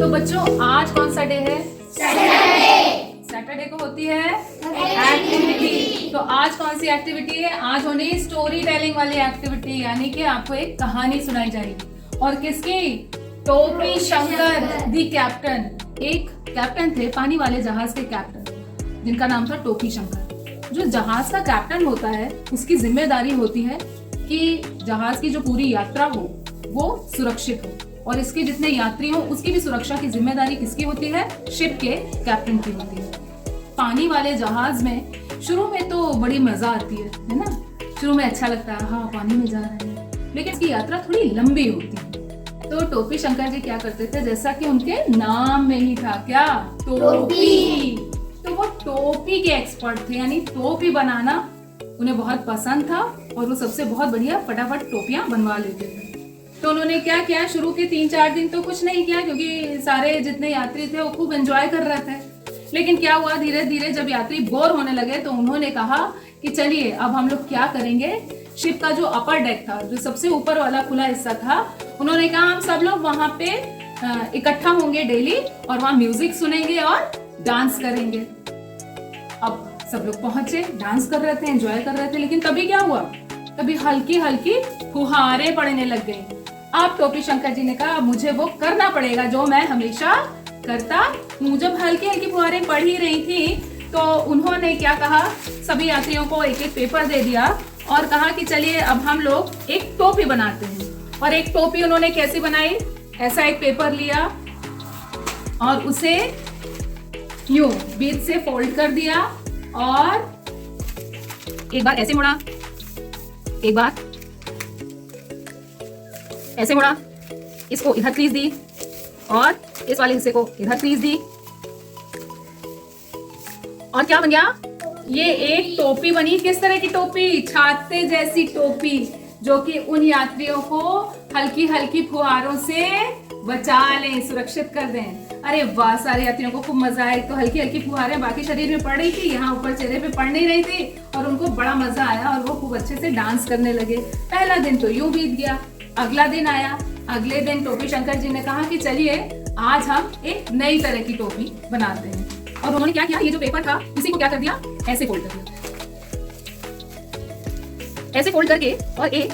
तो बच्चों आज कौन सा डे है? सैटरडे। सैटरडे को होती है एक्टिविटी। तो आज कौन सी एक्टिविटी है? आज होनी स्टोरी टेलिंग वाली एक्टिविटी, यानी कि आपको एक कहानी सुनाई जाएगी। और किसकी? टोपी शंकर दी कैप्टन। एक कैप्टन थे, पानी वाले जहाज के कैप्टन, जिनका नाम था टोपी शंकर। जो जहाज का कैप्टन होता है उसकी जिम्मेदारी होती है कि जहाज की जो पूरी यात्रा हो वो सुरक्षित हो, और इसके जितने यात्री हो उसकी भी सुरक्षा की जिम्मेदारी किसकी होती है? शिप के कैप्टन की होती है। पानी वाले जहाज में शुरू में तो बड़ी मजा आती है ना? शुरू में अच्छा लगता है, हाँ पानी में जा रहे हैं, लेकिन इसकी यात्रा थोड़ी लंबी होती है। तो टोपी शंकर जी क्या करते थे? जैसा कि उनके नाम में ही था, क्या? टोपी। तो वो टोपी के एक्सपर्ट थे, यानी टोपी बनाना उन्हें बहुत पसंद था और वो सबसे बहुत बढ़िया फटाफट टोपियां बनवा लेते थे। तो उन्होंने क्या किया? शुरू के 3-4 दिन तो कुछ नहीं किया, क्योंकि सारे जितने यात्री थे वो खूब एंजॉय कर रहे थे। लेकिन क्या हुआ, धीरे धीरे जब यात्री बोर होने लगे तो उन्होंने कहा कि चलिए अब हम लोग क्या करेंगे, शिप का जो अपर डेक था, जो सबसे ऊपर वाला खुला हिस्सा था, उन्होंने कहा हम सब लोग वहां पे इकट्ठा होंगे डेली और वहां म्यूजिक सुनेंगे और डांस करेंगे। अब सब लोग पहुंचे, डांस कर रहे थे, एंजॉय कर रहे थे, लेकिन तभी क्या हुआ? तभी हल्की हल्की फुहारें पड़ने लग गई। अब टोपी शंकर जी ने कहा मुझे वो करना पड़ेगा जो मैं हमेशा करता हूँ। जब हल्की हल्की फुहारें पड़ ही रही थी तो उन्होंने क्या कहा, सभी यात्रियों को एक एक पेपर दे दिया और कहा कि चलिए अब हम लोग एक टोपी बनाते हैं। और एक टोपी उन्होंने कैसी बनाई? ऐसा एक पेपर लिया और उसे यूं बीच से फोल्ड कर दिया और एक बार ऐसे मुड़ा, एक बार ऐसे मुड़ा, इसको इधर क्रीज दी और इस वाले हिस्से को इधर क्रीज दी, और क्या बन गया? ये एक टोपी बनी। किस तरह की टोपी? छाते जैसी टोपी, जो कि उन यात्रियों को हल्की हल्की फुहारों से बचा लें, सुरक्षित कर दें। अरे वाह, सारे यात्रियों को खूब मजा आया। तो हल्की हल्की फुहारें बाकी शरीर में पड़ रही थी, यहाँ ऊपर चेहरे पे पड़ नहीं रही थी, और उनको बड़ा मजा आया और वो खूब अच्छे से डांस करने लगे। पहला दिन तो यूं बीत गया। अगला दिन आया। अगले दिन टोपी शंकर जी ने कहा कि चलिए आज हम एक नई तरह की टोपी बनाते हैं। और उन्होंने क्या किया? ये जो पेपर था इसी को क्या कर दिया? ऐसे फोल्ड कर दिया, ऐसे फोल्ड करके, और एक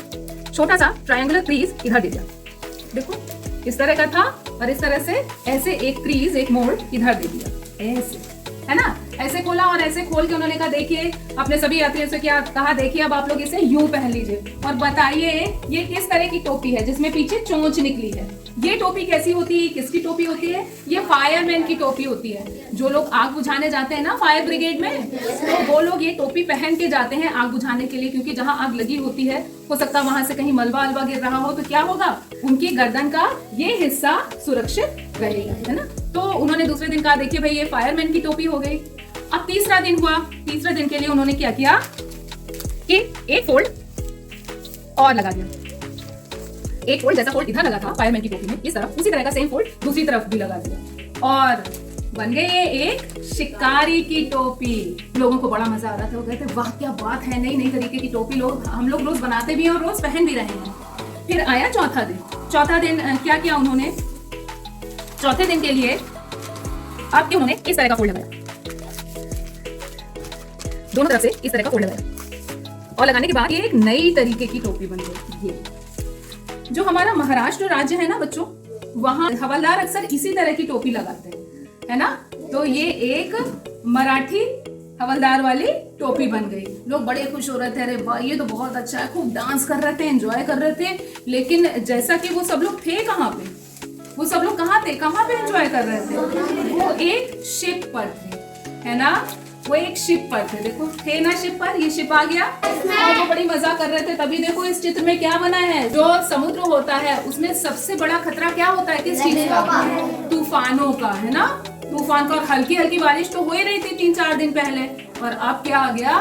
छोटा सा ट्रायंगुलर क्रीज इधर दे दिया। देखो इस तरह का था, और इस तरह से ऐसे एक क्रीज, एक मोड़ इधर दे दिया, ऐसे, है ना? ऐसे खोला और ऐसे खोल के उन्होंने कहा देखिए, अपने सभी यात्रियों से क्या कहा, देखिए अब आप लोग इसे यूं पहन लीजिए और बताइए ये किस तरह की टोपी है जिसमें पीछे चोंच निकली है। ये टोपी कैसी होती है? किसकी टोपी होती है? ये फायरमैन की टोपी होती है। जो लोग आग बुझाने जाते हैं ना फायर ब्रिगेड में, तो वो लोग ये टोपी पहन के जाते हैं आग बुझाने के लिए, क्योंकि जहाँ आग लगी होती है हो सकता है वहां से कहीं मलबा अलबा गिर रहा हो, तो क्या होगा? उनकी गर्दन का ये हिस्सा सुरक्षित रहेगा, है ना? तो उन्होंने दूसरे दिन कहा देखिए भाई ये फायरमैन की टोपी हो गई। अब तीसरा दिन हुआ। तीसरे दिन के लिए उन्होंने क्या किया कि एक फोल्ड और लगा दिया। एक फोल्ड जैसा फोल्ड इधर लगा था फायरमैन की टोपी में, इस तरफ उसी तरह का सेम फोल्ड दूसरी तरफ भी लगा दिया, और बन गई ये एक शिकारी की टोपी। लोगों को बड़ा मजा आ रहा था, वो कहते वाह क्या बात है, नई नई तरीके की टोपी हम लोग रोज बनाते भी हैं और रोज पहन भी रहे हैं। फिर आया चौथा दिन। चौथा दिन क्या किया उन्होंने? चौथे दिन के लिए अब उन्होंने इस तरह का फोल्ड लगाया, दोनों तरफ से इस तरह का फोल्ड लगाया, और लगाने के बाद ये एक नई तरीके की टोपी बन गई। ये जो हमारा महाराष्ट्र राज्य है ना बच्चों, वहां हवलदार अक्सर इसी तरह की टोपी लगाते हैं, है ना? तो ये एक मराठी हवलदार वाली टोपी बन गई। लोग बड़े खुश हो रहे थे, अरे वाह ये तो बहुत अच्छा है, खूब डांस कर रहे थे, एंजॉय कर रहे थे। लेकिन जैसा कि वो सब लोग थे कहाँ पे? वो सब लोग कहाँ थे? कहाँ पे एंजॉय कर रहे थे? वो एक शिप पर थे, है ना? वो एक शिप पर थे। देखो थे ना शिप पर, ये शिप आ गया और वो बड़ी मजा कर रहे थे। तभी देखो इस चित्र में क्या बना है, जो समुद्र होता है उसमें सबसे बड़ा खतरा क्या होता है? किस चीज का? तूफानों का, है ना? तूफान का। और हल्की हल्की बारिश तो हो ही रही थी 3-4 दिन पहले, और अब क्या आ गया?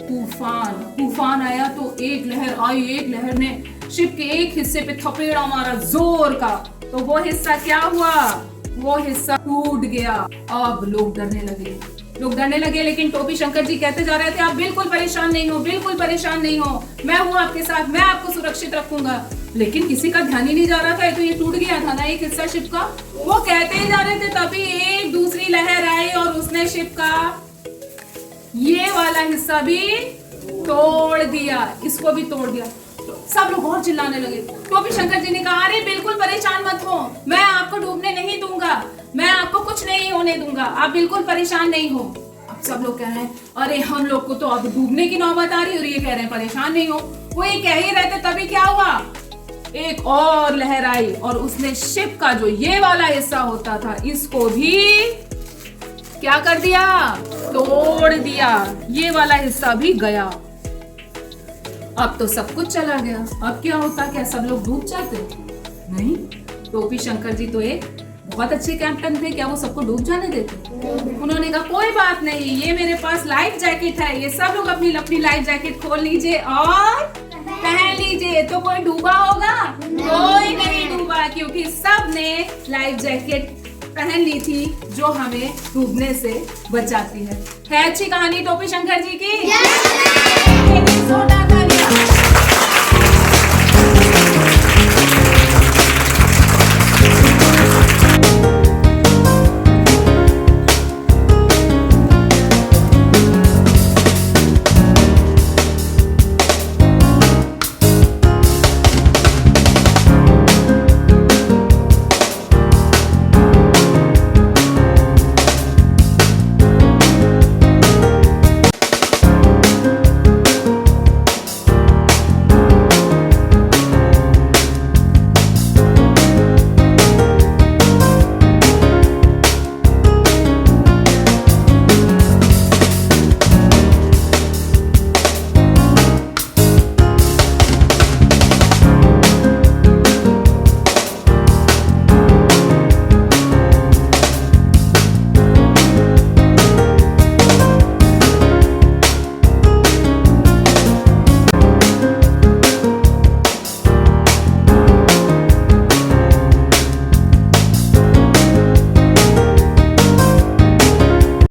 तूफान। तूफान आया तो एक लहर आई, एक लहर ने शिप के एक हिस्से पे थपेड़ा मारा जोर का, तो वो हिस्सा क्या हुआ? वो हिस्सा टूट गया। अब लोग डरने लगे। लोग डरने लगे, लेकिन टोपी शंकर जी कहते जा रहे थे आप बिल्कुल परेशान नहीं हो, बिल्कुल परेशान नहीं हो, मैं हूँ आपके साथ, मैं आपको सुरक्षित रखूंगा। लेकिन किसी का ध्यान ही नहीं जा रहा था, तो ये टूट गया था ना एक हिस्सा शिप का। वो कहते ही जा रहे थे, तभी एक दूसरी लहर आई और उसने शिप का ये वाला हिस्सा भी तोड़ दिया, इसको भी तोड़ दिया। सब लोग और चिल्लाने लगे। टोपी शंकर जी ने कहा, अरे बिल्कुल परेशान मत हो, मैं आपको डूबने नहीं दूंगा, मैं आपको कुछ नहीं होने दूंगा, आप बिल्कुल परेशान नहीं हो। अब सब लोग कह रहे हैं, अरे हम लोग को तो अब डूबने की नौबत आ रही और ये कह रहे हैं परेशान नहीं हो। वो ये कह ही रहे थे, तभी क्या हुआ, एक और लहर आई और उसने शिप का जो ये वाला हिस्सा होता था इसको भी क्या कर दिया, तोड़ दिया, ये वाला हिस्सा भी गया। अब तो सब कुछ चला गया। अब क्या होता, क्या सब लोग डूब जाते? नहीं, टोपी शंकर जी तो एक बहुत अच्छे कैप्टन थे, क्या वो सबको डूब जाने देते? उन्होंने कहा कोई बात नहीं, ये मेरे पास लाइफ जैकेट है, ये सब लोग अपनी अपनी लाइफ जैकेट खोल लीजिए और पहन लीजिए। तो कोई डूबा होगा? कोई नहीं डूबा, क्योंकि सब ने लाइफ जैकेट पहन ली थी जो हमें डूबने से बचाती है अच्छी कहानी टोपी शंकर जी की।